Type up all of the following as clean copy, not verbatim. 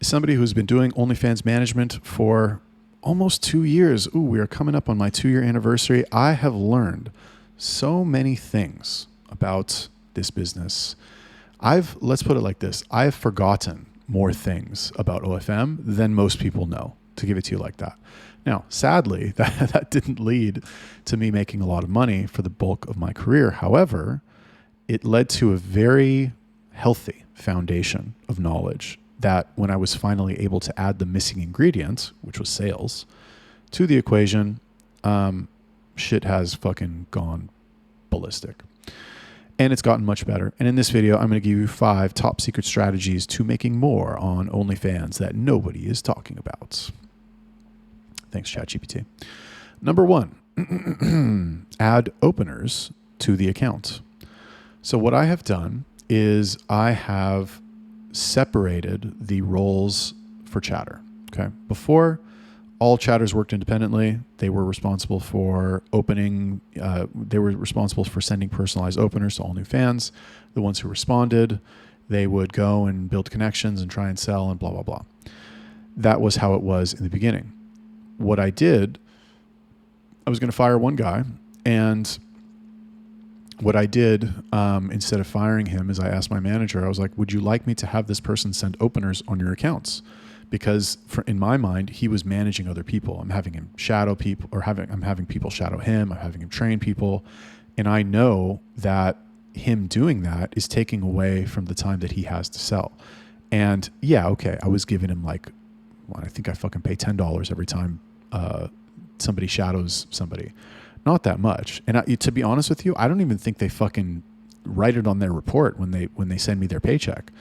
somebody who's been doing OnlyFans management for almost 2 years. Ooh, we are coming up on my 2-year anniversary. I have learned so many things about this business. Let's put it like this. I've forgotten more things about OFM than most people know, to give it to you like that. Now, sadly, that didn't lead to me making a lot of money for the bulk of my career. However, it led to a very healthy foundation of knowledge that when I was finally able to add the missing ingredient, which was sales, to the equation, shit has fucking gone ballistic. And it's gotten much better. And in this video, I'm going to give you 5 top secret strategies to making more on OnlyFans that nobody is talking about. Thanks, ChatGPT. Number 1, add openers to the account. So what I have done is I have separated the roles for chatter. Okay. Before, all chatters worked independently. They were responsible for opening. They were responsible for sending personalized openers to all new fans. The ones who responded, they would go and build connections and try and sell and blah, blah, blah. That was how it was in the beginning. What I did, I was going to fire one guy, and what I did, instead of firing him, is I asked my manager, I was like, would you like me to have this person send openers on your accounts? Because in my mind, he was managing other people. I'm having him shadow people, or I'm having people shadow him. I'm having him train people. And I know that him doing that is taking away from the time that he has to sell. And yeah, okay, I was giving him like, well, I think I fucking pay $10 every time somebody shadows somebody. Not that much. And to be honest with you, I don't even think they fucking write it on their report when they send me their paycheck.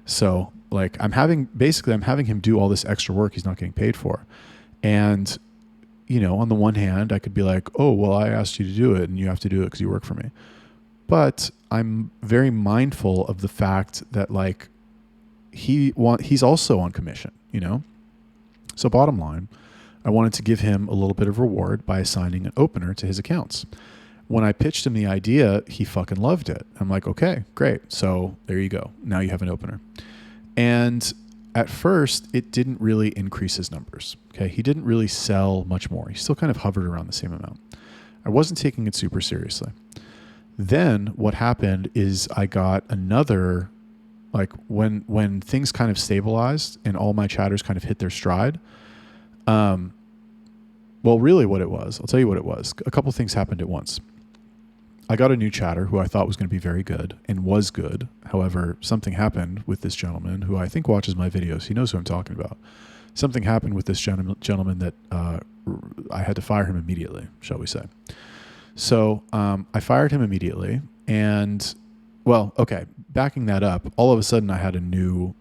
So like I'm having him do all this extra work he's not getting paid for. And, you know, on the one hand, I could be like, oh, well, I asked you to do it and you have to do it because you work for me. But I'm very mindful of the fact that like he's also on commission, you know? So bottom line, I wanted to give him a little bit of reward by assigning an opener to his accounts. When I pitched him the idea, he fucking loved it. I'm like, okay, great. So there you go. Now you have an opener. And at first, it didn't really increase his numbers. Okay. He didn't really sell much more. He still kind of hovered around the same amount. I wasn't taking it super seriously. Then what happened is I got another, like when things kind of stabilized and all my chatters kind of hit their stride, well, really what it was, I'll tell you what it was. A couple things happened at once. I got a new chatter who I thought was going to be very good and was good. However, something happened with this gentleman who I think watches my videos. He knows who I'm talking about. Something happened with this gentleman that I had to fire him immediately, shall we say. So I fired him immediately. And, well, okay, backing that up, all of a sudden I had a new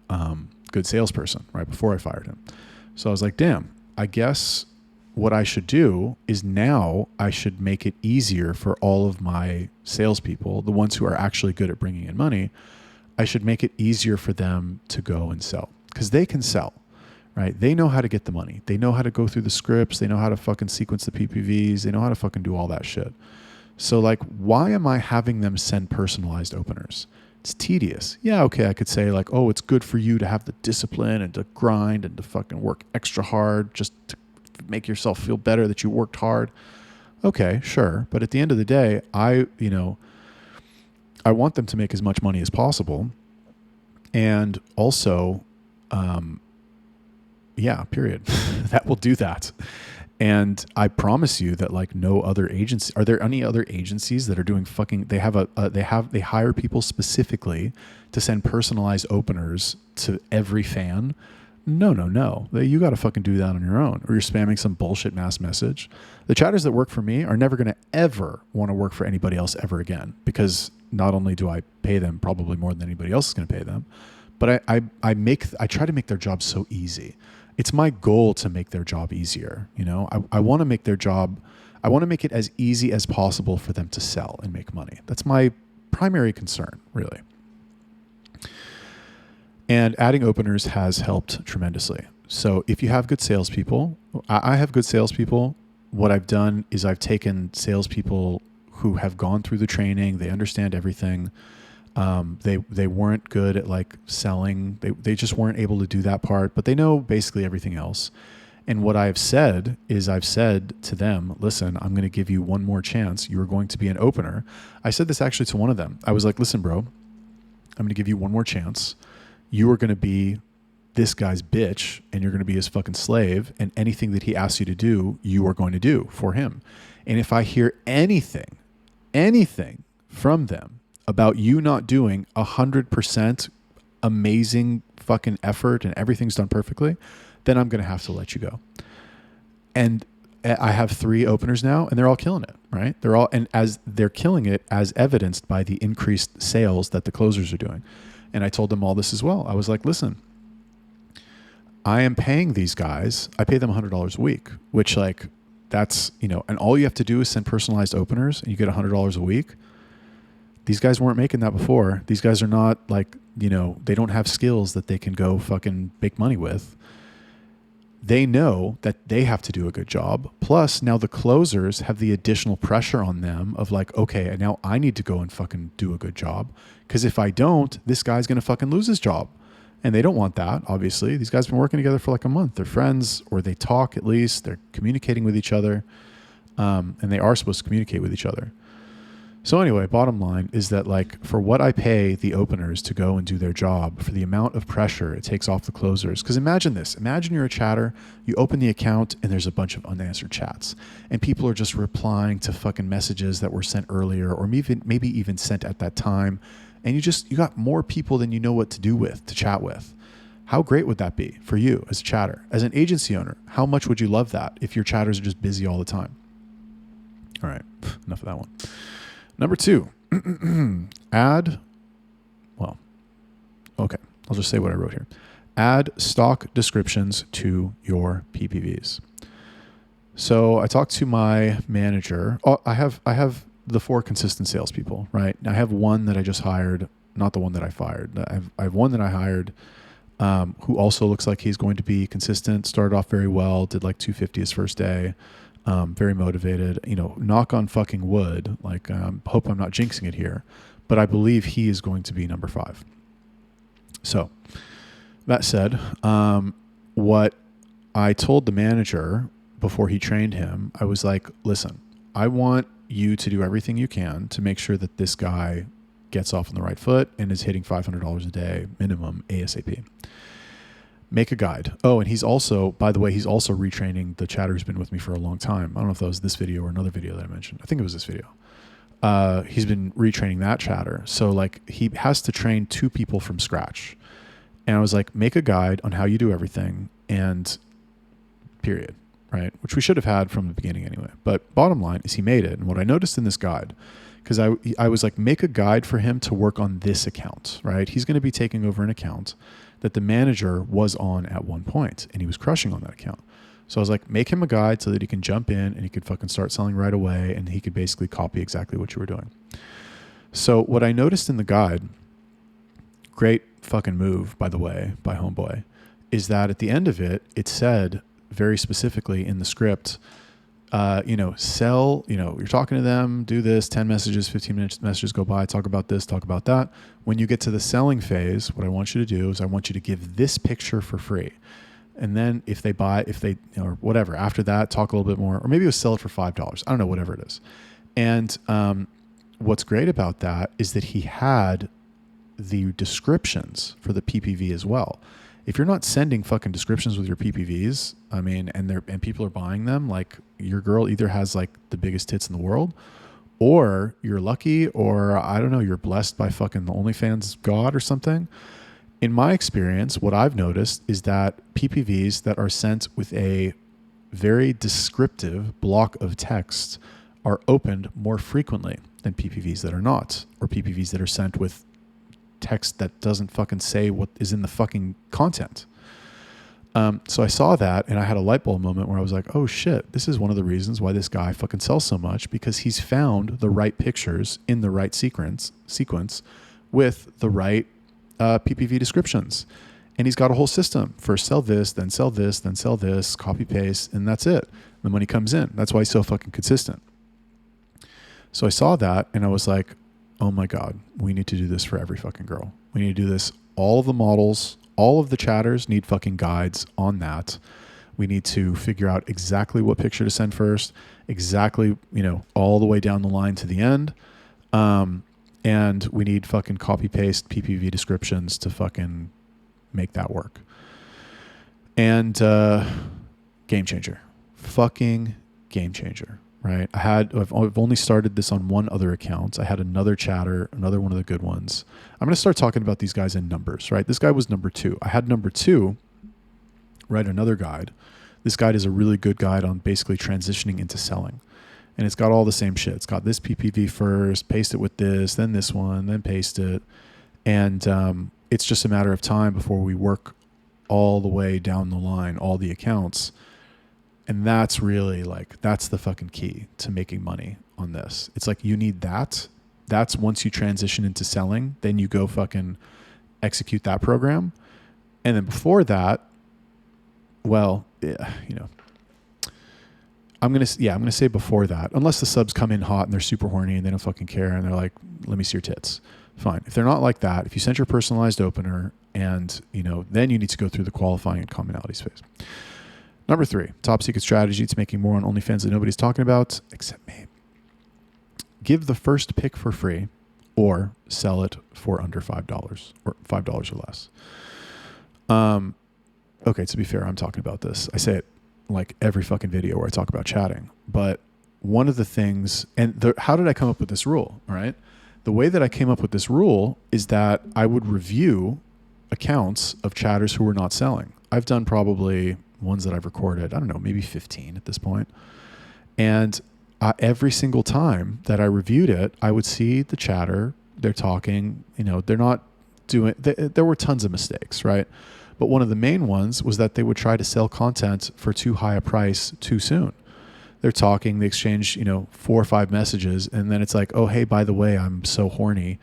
good salesperson right before I fired him. So I was like, damn, I guess what I should do is now I should make it easier for all of my salespeople, the ones who are actually good at bringing in money. I should make it easier for them to go and sell because they can sell, right? They know how to get the money. They know how to go through the scripts. They know how to fucking sequence the PPVs. They know how to fucking do all that shit. So like, why am I having them send personalized openers? It's tedious. Yeah, okay, I could say like, oh, it's good for you to have the discipline and to grind and to fucking work extra hard just to make yourself feel better that you worked hard. Okay, sure. But at the end of the day, I want them to make as much money as possible. And also, period. That will do that. And I promise you that like no other agency, are there any other agencies that are doing fucking, they hire people specifically to send personalized openers to every fan? No. You got to fucking do that on your own, or you're spamming some bullshit mass message. The chatters that work for me are never going to ever want to work for anybody else ever again, because not only do I pay them probably more than anybody else is going to pay them, but I try to make their job so easy. It's my goal to make their job easier. You know, I want to make their job, I want to make it as easy as possible for them to sell and make money. That's my primary concern, really. And adding openers has helped tremendously. So if you have good salespeople, I have good salespeople. What I've done is I've taken salespeople who have gone through the training, they understand everything. They weren't good at like selling. They just weren't able to do that part, but they know basically everything else. And what I've said is I've said to them, listen, I'm going to give you one more chance. You're going to be an opener. I said this actually to one of them. I was like, listen, bro, I'm going to give you one more chance. You are going to be this guy's bitch and you're going to be his fucking slave. And anything that he asks you to do, you are going to do for him. And if I hear anything from them about you not doing 100% amazing fucking effort and everything's done perfectly, then I'm going to have to let you go. And I have 3 openers now and they're all killing it, right? And as they're killing it as evidenced by the increased sales that the closers are doing. And I told them all this as well. I was like, listen, I am paying these guys, I pay them $100 a week, which like that's, and all you have to do is send personalized openers and you get $100 a week. These guys weren't making that before. These guys are not like, they don't have skills that they can go fucking make money with. They know that they have to do a good job. Plus now the closers have the additional pressure on them of like, okay, now I need to go and fucking do a good job. Cause if I don't, this guy's going to fucking lose his job. And they don't want that. Obviously these guys have been working together for like a month. They're friends or they talk at least, they're communicating with each other. And they are supposed to communicate with each other. So anyway, bottom line is that like for what I pay the openers to go and do their job, for the amount of pressure it takes off the closers. Because imagine this. Imagine you're a chatter, you open the account and there's a bunch of unanswered chats. And people are just replying to fucking messages that were sent earlier or maybe even sent at that time. And you got more people than you know what to do with, to chat with. How great would that be for you as a chatter? As an agency owner, how much would you love that if your chatters are just busy all the time? All right, enough of that one. Number 2, I'll just say what I wrote here. Add stock descriptions to your PPVs. So I talked to my manager. I have the 4 consistent salespeople, right? I have one that I just hired, not the one that I fired. I have one that I hired who also looks like he's going to be consistent, started off very well, did like 250 his first day. Very motivated, knock on fucking wood. Like, hope I'm not jinxing it here, but I believe he is going to be number 5. So that said, what I told the manager before he trained him, I was like, listen, I want you to do everything you can to make sure that this guy gets off on the right foot and is hitting $500 a day minimum ASAP. Make a guide. Oh, and he's also, by the way, he's also retraining the chatter who's been with me for a long time. I don't know if that was this video or another video that I mentioned. I think it was this video. He's been retraining that chatter. So like he has to train 2 people from scratch. And I was like, make a guide on how you do everything and period, right? Which we should have had from the beginning anyway. But bottom line is he made it. And what I noticed in this guide, because I was like, make a guide for him to work on this account, right? He's going to be taking over an account that the manager was on at one point and he was crushing on that account. So I was like, make him a guide so that he can jump in and he could fucking start selling right away and he could basically copy exactly what you were doing. So what I noticed in the guide, great fucking move, by the way, by Homeboy, is that at the end of it, it said very specifically in the script, sell, you're talking to them, do this, 10 messages, 15 minutes messages go by, talk about this, talk about that. When you get to the selling phase, what I want you to do is I want you to give this picture for free. And then if they buy, or whatever, after that, talk a little bit more, or maybe it was sell it for $5. I don't know, whatever it is. And what's great about that is that he had the descriptions for the PPV as well. If you're not sending fucking descriptions with your PPVs, and people are buying them, like your girl either has like the biggest tits in the world, or you're lucky, or I don't know, you're blessed by fucking the OnlyFans God or something. In my experience, what I've noticed is that PPVs that are sent with a very descriptive block of text are opened more frequently than PPVs that are not, or PPVs that are sent with text that doesn't fucking say what is in the fucking content. So I saw that and I had a light bulb moment where I was like, oh shit, this is one of the reasons why this guy fucking sells so much, because he's found the right pictures in the right sequence with the right PPV descriptions. And he's got a whole system. First sell this, then sell this, then sell this, copy paste, and that's it. The money comes in. That's why he's so fucking consistent. So I saw that and I was like, oh my God, we need to do this for every fucking girl. We need to do this. All of the models, all of the chatters need fucking guides on that. We need to figure out exactly what picture to send first, exactly, all the way down the line to the end. And we need fucking copy paste PPV descriptions to fucking make that work. And game changer. Fucking game changer, right? I've only started this on one other account. I had another chatter, another one of the good ones. I'm going to start talking about these guys in numbers, right? This guy was number 2. I had number 2 write another guide. This guide is a really good guide on basically transitioning into selling. And it's got all the same shit. It's got this PPV first, paste it with this one, then paste it. And it's just a matter of time before we work all the way down the line, all the accounts. And that's really that's the fucking key to making money on this. It's like you need that. That's once you transition into selling, then you go fucking execute that program. And then before that, well, I'm going to say before that, unless the subs come in hot and they're super horny and they don't fucking care and they're like, let me see your tits. Fine. If they're not like that, if you send your personalized opener and, then you need to go through the qualifying and commonalities phase. Number 3, top secret strategy to making more on OnlyFans that nobody's talking about except me. Give the first pick for free or sell it for under $5 or $5 or less. Okay, to be fair, I'm talking about this. I say it like every fucking video where I talk about chatting. But one of the things, how did I come up with this rule? All right. The way that I came up with this rule is that I would review accounts of chatters who were not selling. I've done probably ones that I've recorded, I don't know, maybe 15 at this point. And every single time that I reviewed it, I would see the chatter, they're talking, they're not doing, there were tons of mistakes, right? But one of the main ones was that they would try to sell content for too high a price too soon. They're talking, they exchange, 4 or 5 messages, and then it's like, oh, hey, by the way, I'm so horny.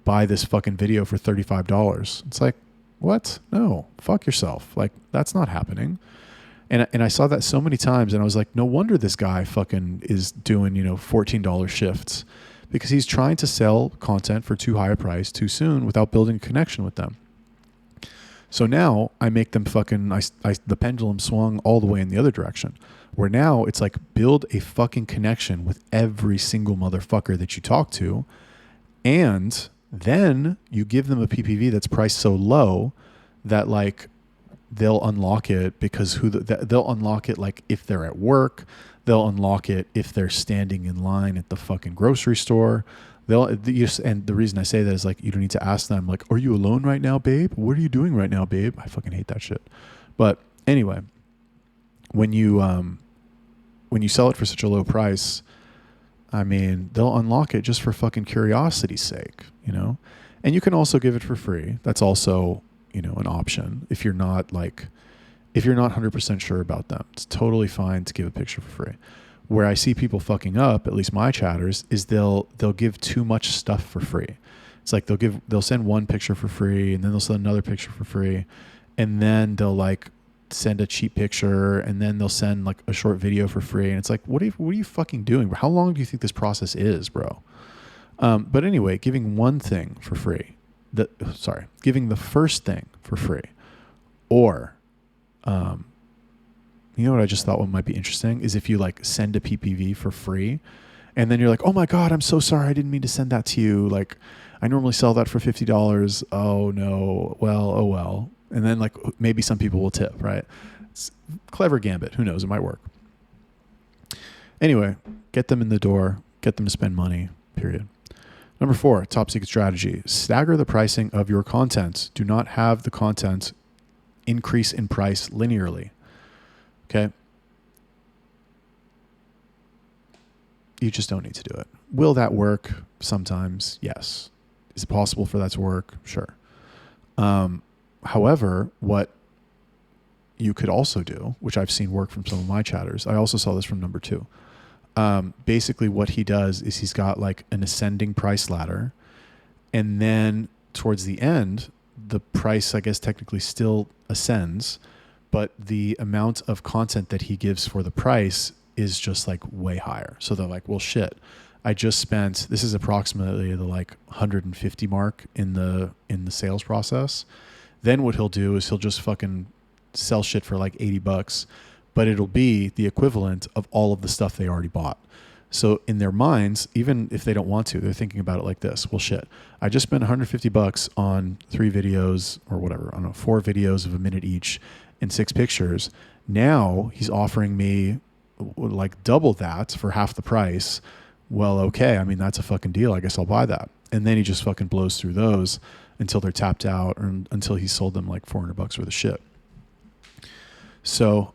Buy this fucking video for $35. It's like, what? No, fuck yourself. Like, that's not happening. And I saw that so many times, and I was like, no wonder this guy fucking is doing, $14 shifts, because he's trying to sell content for too high a price too soon without building a connection with them. So now I make them fucking, the pendulum swung all the way in the other direction, where now it's like build a fucking connection with every single motherfucker that you talk to. And then you give them a PPV that's priced so low that they'll unlock it because they'll unlock it if they're at work, they'll unlock it if they're standing in line at the fucking grocery store. And the reason I say that is you don't need to ask them are you alone right now, babe? What are you doing right now, babe? I fucking hate that shit. But anyway, when you sell it for such a low price, they'll unlock it just for fucking curiosity's sake, and you can also give it for free. That's also, an option. If you're not 100% sure about them, it's totally fine to give a picture for free. Where I see people fucking up, at least my chatters, is they'll give too much stuff for free. It's like they'll send one picture for free, and then they'll send another picture for free, and then they'll send a cheap picture, and then they'll send a short video for free. And it's like, what are you fucking doing? How long do you think this process is, bro? But anyway, giving one thing for free, giving the first thing for free, or you know what I just thought might be interesting is if you send a PPV for free and then you're like, oh my God, I'm so sorry. I didn't mean to send that to you. I normally sell that for $50. Oh no. Well, oh well. And then maybe some people will tip, right? It's clever gambit. Who knows? It might work. Anyway, get them in the door, get them to spend money, period. Number 4, top secret strategy, stagger the pricing of your content. Do not have the content increase in price linearly. Okay. You just don't need to do it. Will that work? Sometimes, yes. Is it possible for that to work? Sure. However, what you could also do, which I've seen work from some of my chatters, I also saw this from number 2. Basically what he does is he's got an ascending price ladder, and then towards the end, the price, I guess, technically still ascends, but the amount of content that he gives for the price is just way higher. So they're like, well, shit, I just spent, this is approximately the like 150 mark in the sales process. Then what he'll do is he'll just fucking sell shit for like $80, but it'll be the equivalent of all of the stuff they already bought. So in their minds, even if they don't want to, they're thinking about it like this. Well, shit, I just spent $150 on 3 videos or whatever, I don't know, 4 videos of a minute each and 6 pictures. Now he's offering me like double that for half the price. Well, okay, I mean, that's a fucking deal. I guess I'll buy that. And then he just fucking blows through those until they're tapped out, or until he sold them like $400 worth of shit. So,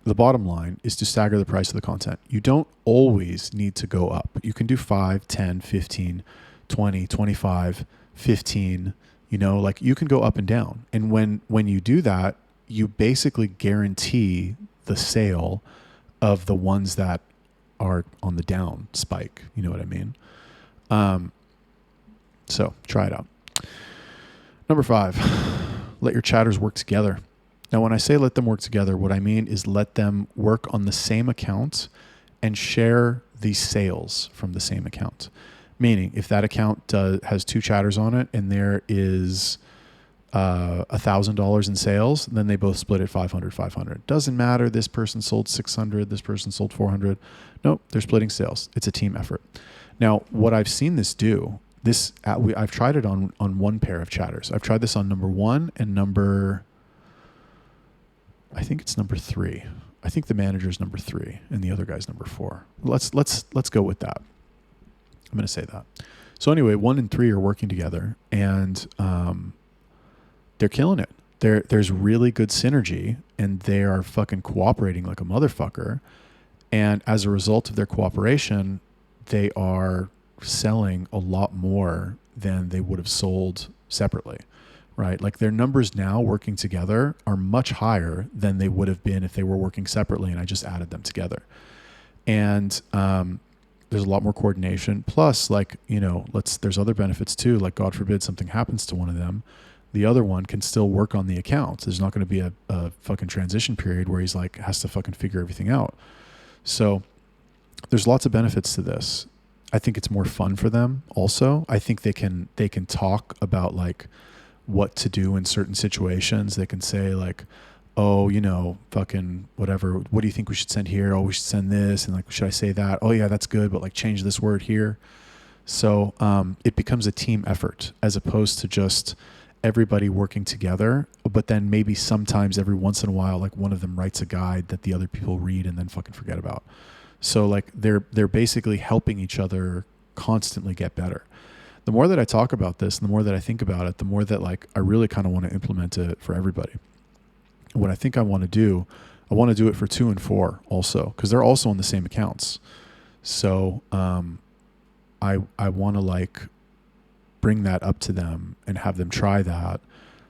the bottom line is to stagger the price of the content. You don't always need to go up. You can do 5, 10, 15, 20, 25, 15, you know, like you can go up and down. And when you do that, you basically guarantee the sale of the ones that are on the down spike. You know what I mean? So try it out. Number 5, let your chatters work together. Now, when I say let them work together, what I mean is let them work on the same account and share the sales from the same account. Meaning, if that account has 2 chatters on it and there is $1,000 in sales, then they both split it 500. Doesn't matter. This person sold 600. This person sold 400. Nope, they're splitting sales. It's a team effort. Now, what I've seen this do, I've tried it on one pair of chatters. I've tried this on number 1 and I think it's number 3. I think the manager's number 3 and the other guy's number 4. Let's go with that. I'm going to say that. So anyway, 1 and 3 are working together, and they're killing it. There's really good synergy, and they are fucking cooperating like a motherfucker. And as a result of their cooperation, they are selling a lot more than they would have sold separately. Right? Like their numbers now working together are much higher than they would have been if they were working separately and I just added them together. And there's a lot more coordination. Plus, like, you know, there's other benefits too. Like, God forbid something happens to one of them, the other one can still work on the account. There's not going to be a fucking transition period where he's like has to fucking figure everything out. So there's lots of benefits to this. I think it's more fun for them also. I think they can talk about like what to do in certain situations. They can say like, oh, you know, fucking whatever. What do you think we should send here? Oh, we should send this. And like, should I say that? Oh yeah, that's good. But like change this word here. So it becomes a team effort as opposed to just everybody working together. But then maybe sometimes every once in a while, like one of them writes a guide that the other people read and then fucking forget about. So like they're basically helping each other constantly get better. The more that I talk about this, and the more that I think about it, the more that like I really kind of want to implement it for everybody. What I think I want to do it for 2 and 4 also, because they're also on the same accounts. So I want to like bring that up to them and have them try that.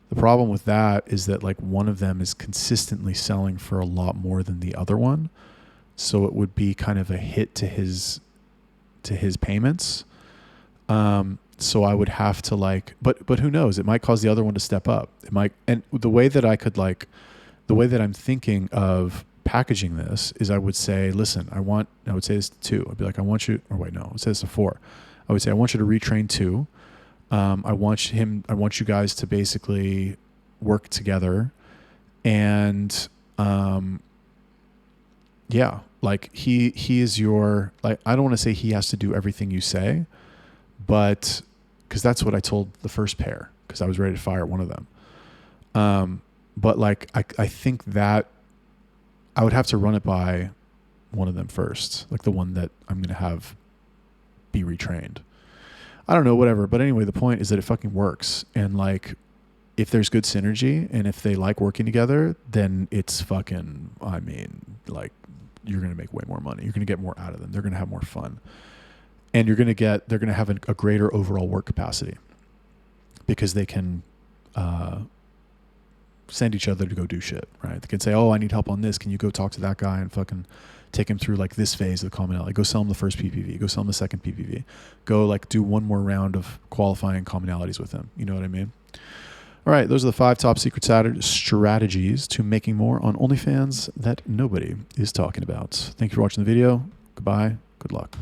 The problem with that is that like one of them is consistently selling for a lot more than the other one. So it would be kind of a hit to his payments. So I would have to like, but who knows? It might cause the other one to step up. It might, and the way that I'm thinking of packaging this is I would say, listen, I would say this to 2. I'd be like, I would say this to 4. I would say, I want you to retrain 2. I want you guys to basically work together and, yeah, like he is your, like, I don't want to say he has to do everything you say, but because that's what I told the first pair, because I was ready to fire one of them. But like, I think that I would have to run it by one of them first, like the one that I'm going to have be retrained. I don't know, whatever. But anyway, the point is that it fucking works. And like, if there's good synergy and if they like working together, then it's fucking, I mean, like, you're going to make way more money. You're going to get more out of them. They're going to have more fun. And they're going to have a greater overall work capacity because they can send each other to go do shit, right? They can say, oh, I need help on this. Can you go talk to that guy and fucking take him through like this phase of the commonality? Go sell him the first PPV. Go sell him the second PPV. Go like do one more round of qualifying commonalities with him. You know what I mean? All right, those are the 5 top secret strategies to making more on OnlyFans that nobody is talking about. Thank you for watching the video. Goodbye. Good luck.